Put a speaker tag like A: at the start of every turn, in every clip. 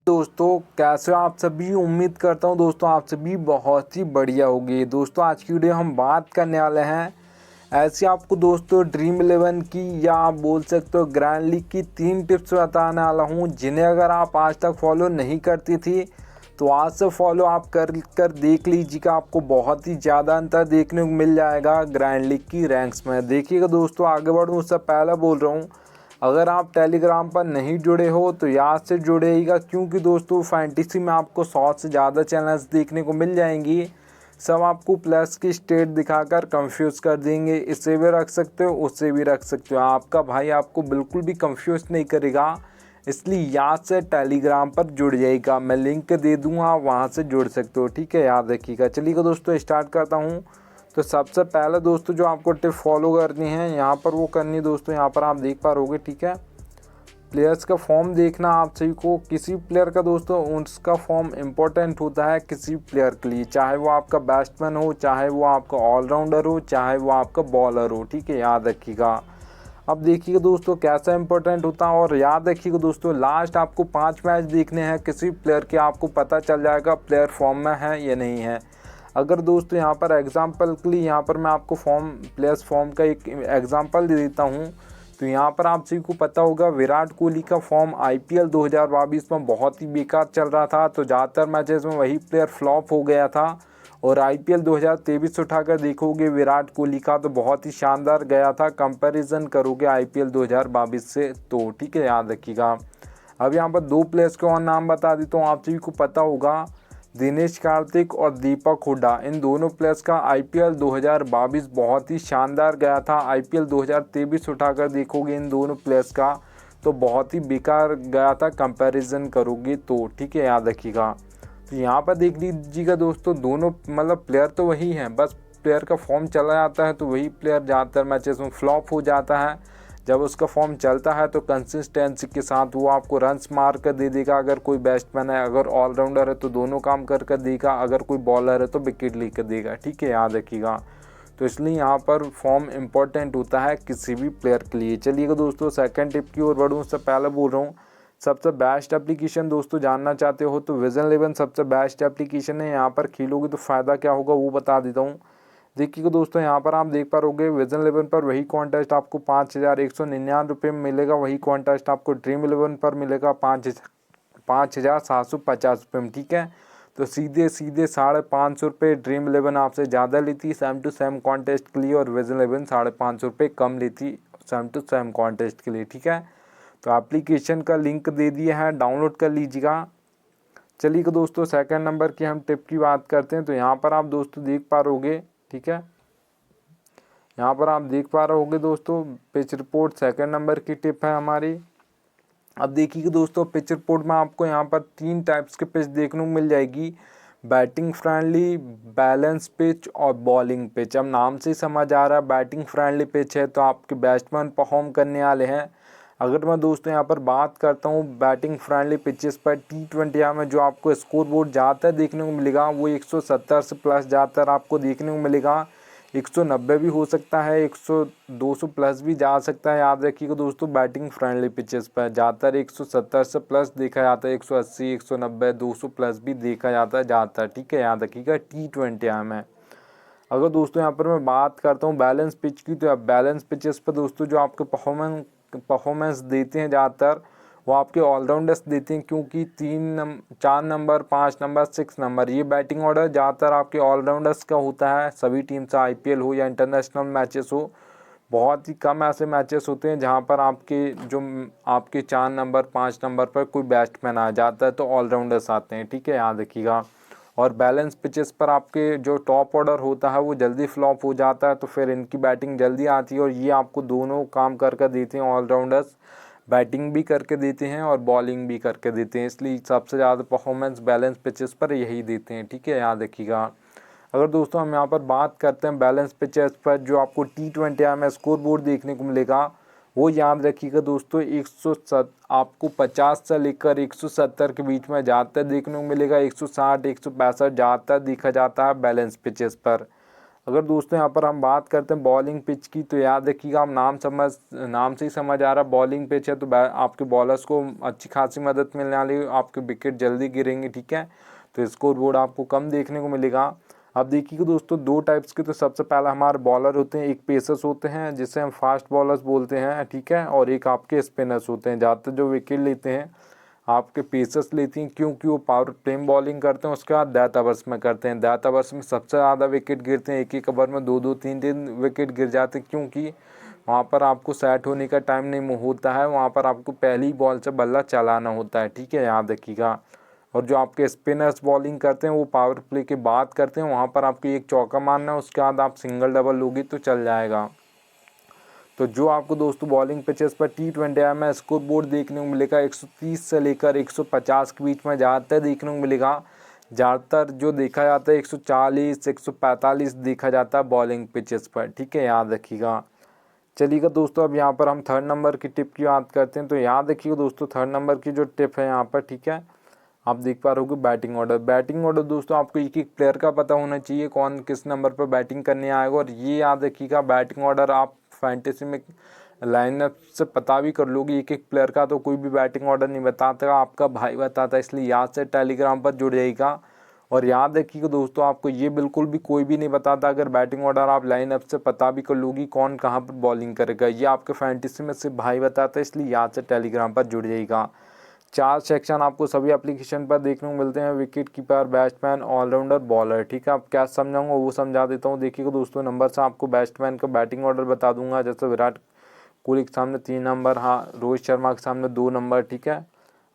A: दोस्तों कैसे हो आप सभी। उम्मीद करता हूँ दोस्तों आप सभी बहुत ही बढ़िया होगी। दोस्तों आज की वीडियो हम बात करने वाले हैं ऐसी आपको दोस्तों ड्रीम 11 की या आप बोल सकते हो ग्रैंड लीग की 3 टिप्स बताने वाला हूँ, जिन्हें अगर आप आज तक फॉलो नहीं करती थी तो आज से फॉलो आप कर देख लीजिएगा। आपको बहुत ही ज़्यादा अंतर देखने को मिल जाएगा ग्रैंड लीग की रैंक्स में। देखिएगा दोस्तों, आगे बढ़ूँ उससे पहले बोल रहा हूँ, अगर आप टेलीग्राम पर नहीं जुड़े हो तो यहाँ से जुड़ेगा, क्योंकि दोस्तों फैंटेसी में आपको 100 से ज़्यादा चैनल्स देखने को मिल जाएंगी। सब आपको प्लस की स्टेट दिखाकर कंफ्यूज कर देंगे। इससे भी रख सकते हो, उससे भी रख सकते हो। आपका भाई आपको बिल्कुल भी कंफ्यूज नहीं करेगा, इसलिए यहाँ से टेलीग्राम पर जुड़ जाएगा। मैं लिंक दे दूँगा, वहाँ से जुड़ सकते हो। ठीक है, याद रखिएगा। चलिएगा दोस्तों स्टार्ट करता हूँ। तो सबसे पहले दोस्तों जो आपको टिप फॉलो करनी है यहाँ पर वो करनी है दोस्तों, यहाँ पर आप देख पा रहोगे। ठीक है, प्लेयर्स का फॉर्म देखना आप सभी को। किसी प्लेयर का दोस्तों उसका फॉर्म इम्पोर्टेंट होता है किसी प्लेयर के लिए, चाहे वो आपका बैट्समैन हो, चाहे वो आपका ऑलराउंडर हो, चाहे वो आपका बॉलर हो। ठीक है, याद रखिएगा। अब देखिएगा दोस्तों कैसा इंपॉर्टेंट होता है, और याद रखिएगा दोस्तों लास्ट आपको 5 मैच देखने हैं किसी प्लेयर के, आपको पता चल जाएगा प्लेयर फॉर्म में है या नहीं है। अगर दोस्तों यहाँ पर एग्जांपल के लिए यहाँ पर मैं आपको प्लेयर्स फॉर्म का एक एग्जांपल दे देता हूँ। तो यहाँ पर आप सभी को पता होगा विराट कोहली का फॉर्म आईपीएल 2022 में बहुत ही बेकार चल रहा था, तो ज़्यादातर मैचेस में वही प्लेयर फ्लॉप हो गया था। और आईपीएल 2023 उठाकर देखोगे विराट कोहली का तो बहुत ही शानदार गया था, कंपैरिजन करोगे आईपीएल 2022 से तो। ठीक है, याद रखिएगा। अब यहाँ पर 2 प्लेयर्स के और नाम बता देता हूँ, आप सभी को पता होगा दिनेश कार्तिक और दीपक हुड्डा। इन दोनों प्लेयर्स का आईपीएल 2022 बहुत ही शानदार गया था। आईपीएल 2023 उठाकर देखोगे इन दोनों प्लेयर्स का तो बहुत ही बेकार गया था, कंपैरिजन करोगे तो। ठीक है, याद रखिएगा। तो यहाँ पर देख लीजिएगा दोस्तों, दोनों मतलब प्लेयर तो वही हैं, बस प्लेयर का फॉर्म चला जाता है तो वही प्लेयर ज़्यादातर मैचेस में फ्लॉप हो जाता है। जब उसका फॉर्म चलता है तो कंसिस्टेंसी के साथ वो आपको रन्स मार कर दे देगा। अगर कोई बैट्समैन है, अगर ऑलराउंडर है तो दोनों काम कर देगा, अगर कोई बॉलर है तो विकेट लेकर देगा। ठीक है, याद रखिएगा। तो इसलिए यहाँ पर फॉर्म इम्पोर्टेंट होता है किसी भी प्लेयर के लिए। चलिएगा दोस्तों सेकंड टिप की ओर बढ़ूँ, उससे पहले बोल रहा हूँ सबसे बेस्ट एप्लीकेशन दोस्तों जानना चाहते हो तो विजन 11 सबसे बेस्ट एप्लीकेशन है। यहाँ पर खेलोगे तो फ़ायदा क्या होगा वो बता देता हूँ। देखिएगा दोस्तों, यहाँ पर आप देख पा रहोगे विजन 11 पर वही कॉन्टेस्ट आपको 5199 रुपये में मिलेगा। वही कॉन्टेस्ट आपको ड्रीम 11 पर मिलेगा 5750 रुपये में। ठीक है, तो सीधे 550 रुपये ड्रीम 11 आपसे ज़्यादा लेती सेम टू सेम कॉन्टेस्ट के लिए, और विजन 11 550 रुपये कम लेती सेम टू सेम कॉन्टेस्ट के लिए। ठीक है, तो एप्लीकेशन का लिंक दे दिया है, डाउनलोड कर लीजिएगा। चलिए दोस्तों सेकंड नंबर की हम टिप की बात करते हैं। तो यहाँ पर आप दोस्तों देख पा रहोगे, ठीक है, यहाँ पर आप देख पा रहे होगे दोस्तों पिच रिपोर्ट सेकंड नंबर की टिप है हमारी। अब देखिए दोस्तों पिच रिपोर्ट में आपको यहाँ पर 3 टाइप्स के पिच देखने को मिल जाएगी, बैटिंग फ्रेंडली, बैलेंस पिच और बॉलिंग पिच। अब नाम से ही समझ आ रहा है बैटिंग फ्रेंडली पिच है तो आपके बैट्समैन परफॉर्म करने वाले हैं। अगर मैं दोस्तों यहाँ पर बात करता हूँ बैटिंग फ्रेंडली पिचेस पर T20 में जो आपको स्कोर बोर्ड ज़्यादातर देखने को मिलेगा वो 170 से प्लस ज़्यादातर आपको देखने को मिलेगा। 190 भी हो सकता है, 200 प्लस भी जा सकता है। याद रखिएगा दोस्तों बैटिंग फ्रेंडली पिचेस पर ज़्यादातर 170 से प्लस देखा जाता है, 180, 190, 200 प्लस भी देखा जाता है ज़्यादातर। ठीक है, याद रखिएगा T20 में। अगर दोस्तों यहाँ पर मैं बात करता हूँ बैलेंस पिच की, तो बैलेंस पिचेस पर दोस्तों जो आपके परफॉर्मेंस देते हैं ज़्यादातर वो आपके ऑलराउंडर्स देते हैं, क्योंकि 4 नंबर, 5 नंबर, 6 नंबर ये बैटिंग ऑर्डर ज़्यादातर आपके ऑलराउंडर्स का होता है। सभी टीम से आईपीएल हो या इंटरनेशनल मैचेस हो, बहुत ही कम ऐसे मैचेस होते हैं जहां पर आपके 4 नंबर, 5 नंबर पर कोई बैट्समैन आ जाता है तो ऑलराउंडर्स आते हैं। ठीक है, याद रखिएगा। और बैलेंस पिचेस पर आपके जो टॉप ऑर्डर होता है वो जल्दी फ्लॉप हो जाता है, तो फिर इनकी बैटिंग जल्दी आती है और ये आपको दोनों काम कर देते हैं। ऑलराउंडर्स बैटिंग भी करके देते हैं और बॉलिंग भी करके देते हैं, इसलिए सबसे ज़्यादा परफॉर्मेंस बैलेंस पिचेस पर यही देते हैं। ठीक है, याद रखिएगा। अगर दोस्तों हम यहाँ पर बात करते हैं बैलेंस पिचेस पर जो आपको T20 में स्कोर बोर्ड देखने को मिलेगा, वो याद रखिएगा दोस्तों 50 से लेकर 170 के बीच में ज़्यादातर देखने को मिलेगा। 160, 165 ज़्यादातर देखा जाता है बैलेंस पिचेस पर। अगर दोस्तों यहाँ पर हम बात करते हैं बॉलिंग पिच की, तो याद रखिएगा, आप नाम से ही समझ आ रहा है बॉलिंग पिच है, तो आपके बॉलर्स को अच्छी खासी मदद मिलने वाली है, आपके विकेट जल्दी गिरेंगे, ठीक है। तो स्कोर बोर्ड आपको कम देखने को मिलेगा। अब देखिएगा दोस्तों, दो टाइप्स के, तो सबसे पहला हमारे बॉलर होते हैं, एक पेसर्स होते हैं जिसे हम फास्ट बॉलर्स बोलते हैं, ठीक है, और एक आपके स्पिनर्स होते हैं। ज़्यादातर जो विकेट लेते हैं आपके पेसर्स लेती हैं, क्योंकि वो पावर प्ले में बॉलिंग करते हैं, उसके बाद डेथ ओवर्स में करते हैं। डेथ ओवर्स में सबसे ज़्यादा विकेट गिरते हैं, एक एक ओवर में 2-2 3-3 विकेट गिर जाते हैं, क्योंकि वहाँ पर आपको सेट होने का टाइम नहीं होता है, वहाँ पर आपको पहली बॉल से बल्ला चलाना होता है, ठीक है, याद रखिएगा। और जो आपके स्पिनर्स बॉलिंग करते हैं वो पावर प्ले के बाद करते हैं, वहाँ पर आपको एक चौका मारना है, उसके बाद आप सिंगल डबल लोगे तो चल जाएगा। तो जो आपको दोस्तों बॉलिंग पिचेस पर T20 में स्कोर बोर्ड देखने को मिलेगा 130 से लेकर 150 के बीच में ज़्यादातर देखने को मिलेगा। ज़्यादातर जो देखा जाता है 140 145 देखा जाता है बॉलिंग पिचेस पर, ठीक है, याद रखिएगा। चलिएगा दोस्तों, अब यहाँ पर हम थर्ड नंबर की टिप की बात करते हैं। तो याद रखिएगा दोस्तों, थर्ड नंबर की जो टिप है यहाँ पर, ठीक है, आप देख पा रहे हो बैटिंग ऑर्डर। बैटिंग ऑर्डर दोस्तों आपको एक एक प्लेयर का पता होना चाहिए, कौन किस नंबर पर बैटिंग करने आएगा। और ये याद रखिएगा, बैटिंग ऑर्डर आप फैंटेसी में लाइनअप से पता भी कर लोगे एक एक प्लेयर का, तो कोई भी बैटिंग ऑर्डर नहीं बताता, आपका भाई बताता है, इसलिए याद से टेलीग्राम पर जुड़ जाइएगा। और याद रखिएगा दोस्तों, आपको ये बिल्कुल भी कोई भी नहीं बताता, अगर बैटिंग ऑर्डर आप लाइनअप से पता भी कर लोगी कौन कहाँ पर बॉलिंग करेगा, ये आपके फैंटेसी में सिर्फ भाई बताता है, इसलिए याद से टेलीग्राम पर जुड़ जाइएगा। 4 सेक्शन आपको सभी एप्लीकेशन पर देखने को मिलते हैं, wicket keeper, batsman, allrounder, bowler, ठीक है। अब क्या समझाऊंगा वो समझा देता हूँ। देखिएगा दोस्तों, नंबर से आपको बैट्समैन का बैटिंग ऑर्डर बता दूंगा, जैसे विराट कोहली के सामने 3 नंबर, हाँ, रोहित शर्मा के सामने 2 नंबर, ठीक है।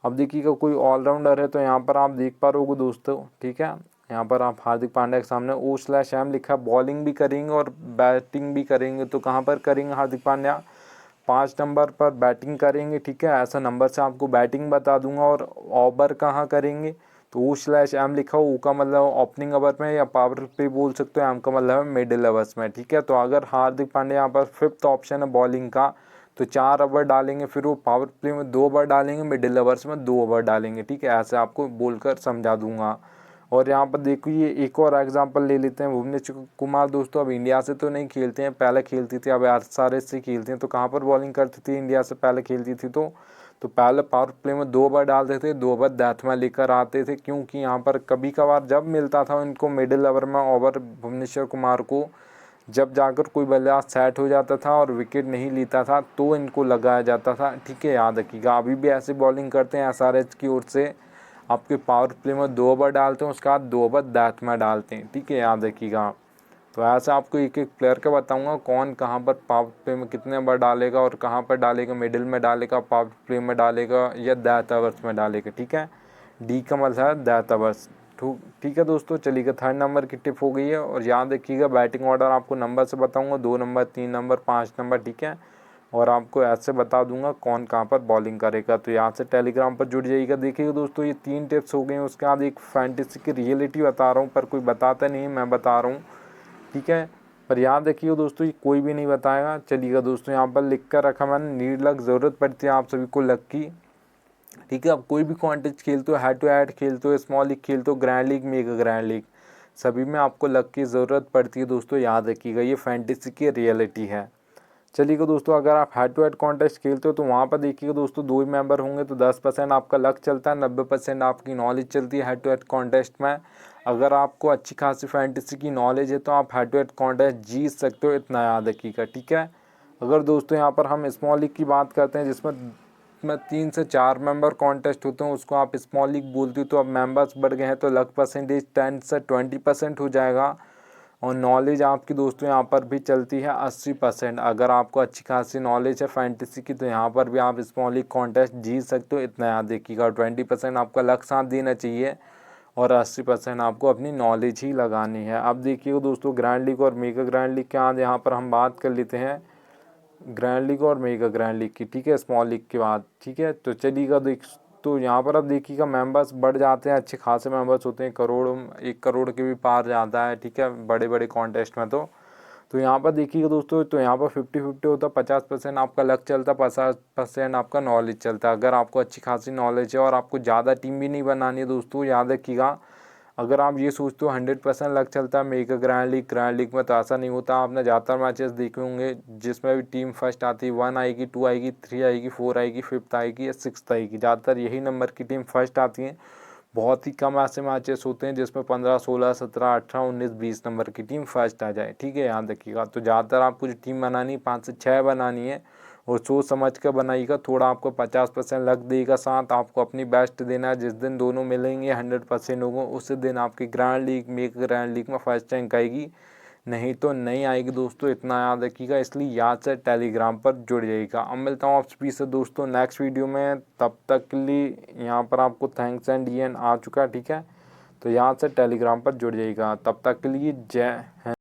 A: अब देखिएगा कोई ऑलराउंडर है, तो यहाँ पर आप देख पा रहे हो दोस्तों, ठीक है, यहाँ पर आप हार्दिक पांड्या के सामने O/M लिखा, बॉलिंग भी करेंगे और बैटिंग भी करेंगे। तो कहाँ पर करेंगे हार्दिक पांड्या? 5 नंबर पर बैटिंग करेंगे, ठीक है, ऐसा नंबर से आपको बैटिंग बता दूंगा। और ओवर कहाँ करेंगे, तो O/M लिखा हो, O का मतलब ओपनिंग ओवर में, या पावर प्ले बोल सकते हो, M का मतलब है मिडिल ओवर्स में, ठीक है। तो अगर हार्दिक पांड्या यहाँ पर 5th ऑप्शन है बॉलिंग का, तो 4 ओवर डालेंगे, फिर वो पावर प्ले में 2 ओवर डालेंगे, मिडिल ओवर्स में 2 ओवर डालेंगे, ठीक है, ऐसे आपको बोलकर समझा दूंगा। और यहाँ पर देखिए एक और एग्जांपल ले लेते हैं, भुवनेश्वर कुमार दोस्तों अब इंडिया से तो नहीं खेलते हैं, पहले खेलती थी, अब SRH से खेलते हैं। तो कहाँ पर बॉलिंग करती थी इंडिया से पहले खेलती थी, तो पहले पावर प्ले में 2 ओवर डालते थे, 2 ओवर डेथ में लेकर आते थे, क्योंकि यहाँ पर कभी कभार जब मिलता था इनको मिडिल ओवर में ओवर भुवनेश्वर कुमार को, जब जाकर कोई बल्लेबाज सेट हो जाता था और विकेट नहीं लेता था, तो इनको लगाया जाता था, ठीक है, याद रखिएगा। अभी भी ऐसे बॉलिंग करते हैं SRH की ओर से, आपके पावर प्ले में 2 ओवर डालते हैं, उसके बाद 2 ओवर डेथ में डालते हैं, ठीक है, याद रखिएगा। तो ऐसा आपको एक एक प्लेयर का बताऊंगा, कौन कहाँ पर पावर प्ले में कितने ओवर डालेगा और कहाँ पर डालेगा, मिडिल में डालेगा, पावर प्ले में डालेगा, या डेथ ओवर्स में डालेगा, ठीक है। D का मतलब है डेथ ओवर्स, ठीक है दोस्तों। चलिएगा, थर्ड नंबर की टिप हो गई है। और याद रखिएगा, बैटिंग ऑर्डर आपको नंबर से बताऊंगा, 2 नंबर, 3 नंबर, 5 नंबर, ठीक है। और आपको ऐसे बता दूंगा कौन कहाँ पर बॉलिंग करेगा। तो यहाँ से टेलीग्राम पर जुड़ जाइएगा। देखिएगा दोस्तों, ये 3 टिप्स हो गई हैं, उसके बाद एक फैंटेसी की रियलिटी बता रहा हूँ, पर कोई बताता नहीं, मैं बता रहा हूँ, ठीक है। पर याद रखिएगा दोस्तों, ये कोई भी नहीं बताएगा। चलिएगा दोस्तों, यहाँ पर लिख कर रखा मैंने, नीड लक, ज़रूरत पड़ती है आप सभी को लक की, ठीक है। अब कोई भी कॉन्टेस्ट खेलते हो, हेड टू हेड खेलते हो, स्मॉल लीग खेलते हो, grand league, mega grand league, सभी में आपको लक की ज़रूरत पड़ती है दोस्तों, याद रखिएगा, ये फैंटेसी की रियलिटी है। चलिएगा दोस्तों, अगर आप हेड टू हेड कॉन्टेस्ट खेलते हो, तो वहाँ पर देखिएगा दोस्तों, 2 ही मेंबर होंगे, तो 10% आपका लक चलता है, 90% आपकी नॉलेज चलती है हेड टू हेड कॉन्टेस्ट में। अगर आपको अच्छी खासी फैंटेसी की नॉलेज है, तो आप हेड टू हेड कॉन्टेस्ट जीत सकते हो, इतना याद रखिएगा, ठीक है। अगर दोस्तों यहाँ पर हम स्मॉल लीग की बात करते हैं, जिसमें 3 से 4 मेंबर कॉन्टेस्ट होते हैं, उसको आप स्मॉल लीग बोलते हो। तो अब मेंबर्स बढ़ गए हैं, तो लक परसेंटेज 10 से 20% हो जाएगा। और नॉलेज आपकी दोस्तों यहाँ पर भी चलती है 80%। अगर आपको अच्छी खासी नॉलेज है फैंटेसी की, तो यहाँ पर भी आप स्मॉल लीग कॉन्टेस्ट जीत सकते हो, इतना याद रखिएगा। 20% आपका लक साथ देना चाहिए, और 80% आपको अपनी नॉलेज ही लगानी है। अब देखिए दोस्तों, ग्रैंड लीग और मेगा ग्रैंड लीग के आज यहाँ पर हम बात कर लेते हैं ग्रैंड लीग और मेगा ग्रैंड लीग की, ठीक है, स्मॉल लीग के बाद, ठीक है। तो चलिएगा तो यहाँ पर अब देखिएगा, मेंबर्स बढ़ जाते हैं, अच्छे खासे मेंबर्स होते हैं, 1 करोड़ के भी पार जाता है, ठीक है, बड़े बड़े कॉन्टेस्ट में। तो यहाँ पर देखिएगा दोस्तों, तो यहाँ पर 50-50 होता है, 50% आपका लक चलता है, 50% आपका नॉलेज चलता है। अगर आपको अच्छी खासी नॉलेज है और आपको ज़्यादा टीम भी नहीं बनानी है दोस्तों, याद रखिएगा, अगर आप ये सोचते हो 100% लक चलता है मेगा ग्रैंड लीग में, तो ऐसा नहीं होता। आपने ज़्यादातर मैचेस देखे होंगे जिसमें भी टीम फर्स्ट आती है, 1 आएगी, 2 आएगी, 3 आएगी, 4 आएगी, 5th आएगी या 6th आएगी, ज़्यादातर यही नंबर की टीम फर्स्ट आती है। बहुत ही कम ऐसे मैचेस होते हैं जिसमें 15, 16, 17, 18, 19, 20 नंबर की टीम फर्स्ट आ जाए, ठीक है, याद रखिएगा। तो ज़्यादातर आपको जो टीम बनानी 5 से 6 बनानी है और सोच समझ कर बनाइएगा। थोड़ा आपको 50% लक देगा साथ, आपको अपनी बेस्ट देना है। जिस दिन दोनों मिलेंगे 100% होगा, उस दिन आपकी grand league mega grand league में फर्स्ट रैंक आएगी, नहीं तो नहीं आएगी दोस्तों, इतना याद रखिएगा। इसलिए याद से टेलीग्राम पर जुड़ जाइएगा। अब मिलता हूँ आप सभी से दोस्तों नेक्स्ट वीडियो में, तब तक के लिए यहाँ पर आपको थैंक्स एंड EN आ चुका है, ठीक है। तो यहाँ से टेलीग्राम पर जुड़ जाइएगा, तब तक के लिए जय हिंद।